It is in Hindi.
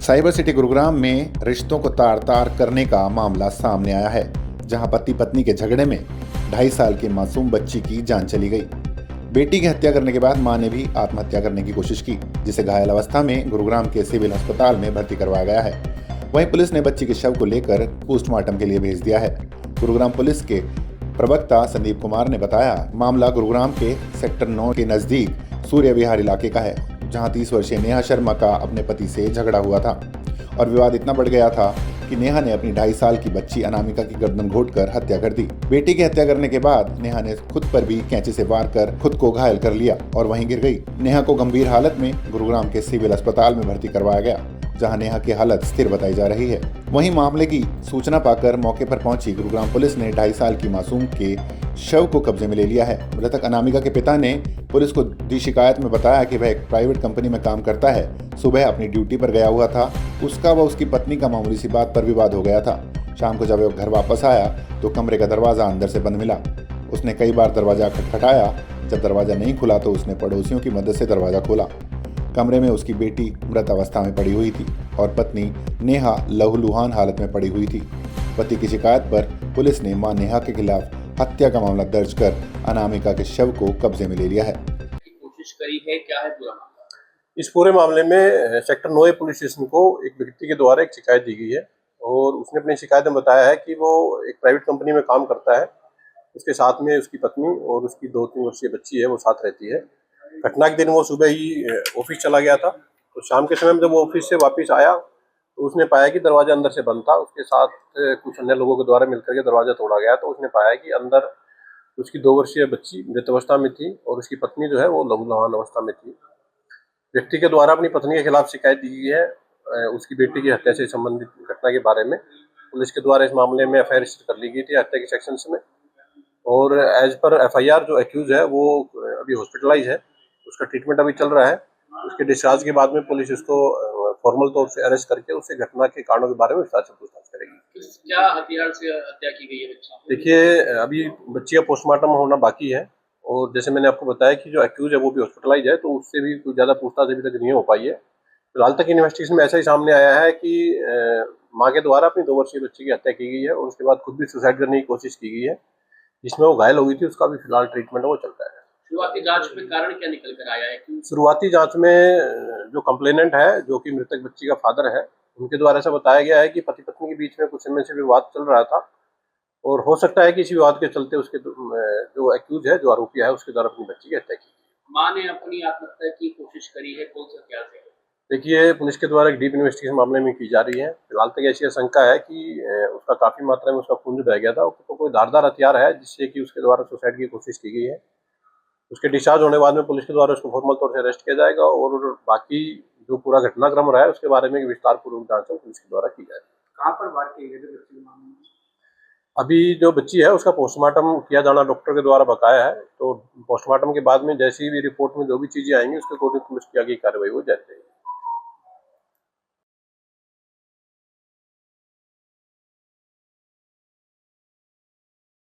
साइबर सिटी गुरुग्राम में रिश्तों को तार-तार करने का मामला सामने आया है, जहां पति पत्नी के झगड़े में 2.5 साल की मासूम बच्ची की जान चली गई। बेटी की हत्या करने के बाद मां ने भी आत्महत्या करने की कोशिश की, जिसे घायल अवस्था में गुरुग्राम के सिविल अस्पताल में भर्ती करवाया गया है। वहीं पुलिस ने बच्ची के शव को लेकर पोस्टमार्टम के लिए भेज दिया है। गुरुग्राम पुलिस के प्रवक्ता संदीप कुमार ने बताया, मामला गुरुग्राम के सेक्टर 9 के नजदीक सूर्य विहार इलाके का है, जहां 30 वर्षीय नेहा शर्मा का अपने पति से झगड़ा हुआ था और विवाद इतना बढ़ गया था कि नेहा ने अपनी 2.5 साल की बच्ची अनामिका की गर्दन घोंटकर हत्या कर दी। बेटी की हत्या करने के बाद नेहा ने खुद पर भी कैंची से वार कर खुद को घायल कर लिया और वहीं गिर गई। नेहा को गंभीर हालत में गुरुग्राम के सिविल अस्पताल में भर्ती करवाया गया, जहां नेहा की हालत स्थिर बताई जा रही है। वहीं मामले की सूचना पाकर मौके पर पहुंची गुरुग्राम पुलिस ने 2.5 साल की मासूम के शव को कब्जे में ले लिया है। मृतक अनामिका के पिता ने पुलिस को दी शिकायत में बताया कि वह एक प्राइवेट कंपनी में काम करता है। सुबह अपनी ड्यूटी पर गया हुआ था। उसका व उसकी पत्नी का मामूली सी बात पर विवाद हो गया था। शाम को जब वह घर वापस आया तो कमरे का दरवाज़ा अंदर से बंद मिला। उसने कई बार दरवाज़ा खटखटाया। जब दरवाज़ा नहीं खुला तो उसने पड़ोसियों की मदद से दरवाज़ा खोला। कमरे में उसकी बेटी मृत अवस्था में पड़ी हुई थी और पत्नी नेहा लहूलुहान हालत में पड़ी हुई थी। पति की शिकायत पर पुलिस ने मां नेहा के खिलाफ हत्या का मामला दर्ज कर अनामिका के शव को कब्जे में ले लिया है। कोशिश करी है, क्या है पूरा मामला? इस पूरे मामले में सेक्टर 9 पुलिस स्टेशन को एक व्यक्ति के द्वारा एक शिकायत दी गई है और उसने अपनी शिकायत में बताया है कि वो एक प्राइवेट कंपनी में काम करता है। उसके साथ में उसकी पत्नी और उसकी 2-3 वर्षीय बच्ची है, वो साथ रहती है। घटना के दिन वो सुबह ही ऑफिस चला गया था, तो शाम के समय में जब वो ऑफिस से वापस आया तो उसने पाया कि दरवाजा अंदर से बंद था। उसके साथ कुछ अन्य लोगों के द्वारा मिलकर के दरवाजा तोड़ा गया, तो उसने पाया कि अंदर उसकी 2 वर्षीय बच्ची मृत अवस्था में थी और उसकी पत्नी जो है वो लहूलुहान अवस्था में थी। व्यक्ति के द्वारा अपनी पत्नी के खिलाफ शिकायत दी गई है उसकी बेटी की हत्या से संबंधित घटना के बारे में। पुलिस के द्वारा इस मामले में एफआईआर रजिस्टर कर ली गई थी हत्या के सेक्शंस में और एज पर एफआईआर जो एक्यूज है वो अभी हॉस्पिटलाइज है, उसका ट्रीटमेंट अभी चल रहा है। उसके डिस्चार्ज के बाद में पुलिस उसको फॉर्मल तौर से अरेस्ट करके उससे घटना के कारणों के बारे में विस्तार से पूछताछ करेगी। क्या हथियार से हत्या की गई है बच्ची? देखिए, अभी बच्ची का पोस्टमार्टम होना बाकी है और जैसे मैंने आपको बताया कि जो एक्यूज है वो भी हॉस्पिटलाइज है, तो उससे भी कुछ ज़्यादा पूछताछ अभी तक नहीं हो पाई है। फिलहाल तक इन्वेस्टिगेशन में ऐसा ही सामने आया है कि माँ के द्वारा अपनी 2 वर्षीय बच्ची की हत्या की गई है और उसके बाद खुद भी सुसाइड करने की कोशिश की गई है, जिसमें वो घायल हो गई थी। उसका भी फिलहाल ट्रीटमेंट वो चल रहा है। शुरुआती जांच में कारण क्या निकल कर आया है? शुरुआती जांच में जो कंप्लेनेंट है, जो कि मृतक बच्ची का फादर है, उनके द्वारा ऐसा बताया गया है कि पति पत्नी के बीच में कुछ समय से विवाद चल रहा था और हो सकता है कि इसी विवाद के चलते उसके जो एक्यूज है, जो आरोपी है, उसके द्वारा अपनी बच्ची की हत्या की। मां ने अपनी आत्महत्या की कोशिश करी है, कौन सा हथियार से? देखिए, पुलिस के द्वारा एक डीप इन्वेस्टिगेशन मामले में की जा रही है। फिलहाल तक ऐसी आशंका है कि उसका काफी मात्रा में उसका खून जो बह गया था, तो कोई धारदार हथियार है जिससे कि उसके द्वारा सुसाइड की कोशिश की गई है। उसके डिस्चार्ज होने के बाद में पुलिस के द्वारा उसको फॉर्मल तौर से अरेस्ट किया जाएगा और बाकी जो पूरा घटनाक्रम रहा है उसके बारे में विस्तारपूर्वक जांच पुलिस के द्वारा की जाएगी। कहाँ पर वार किए गए थे बच्ची के मामले में? अभी जो बच्ची है उसका पोस्टमार्टम किया जाना डॉक्टर के द्वारा बताया है, तो पोस्टमार्टम के बाद में जैसी भी रिपोर्ट में जो भी चीजें आएंगी उसके अकॉर्डिंग पुलिस की आगे कार्रवाई हो जाती है।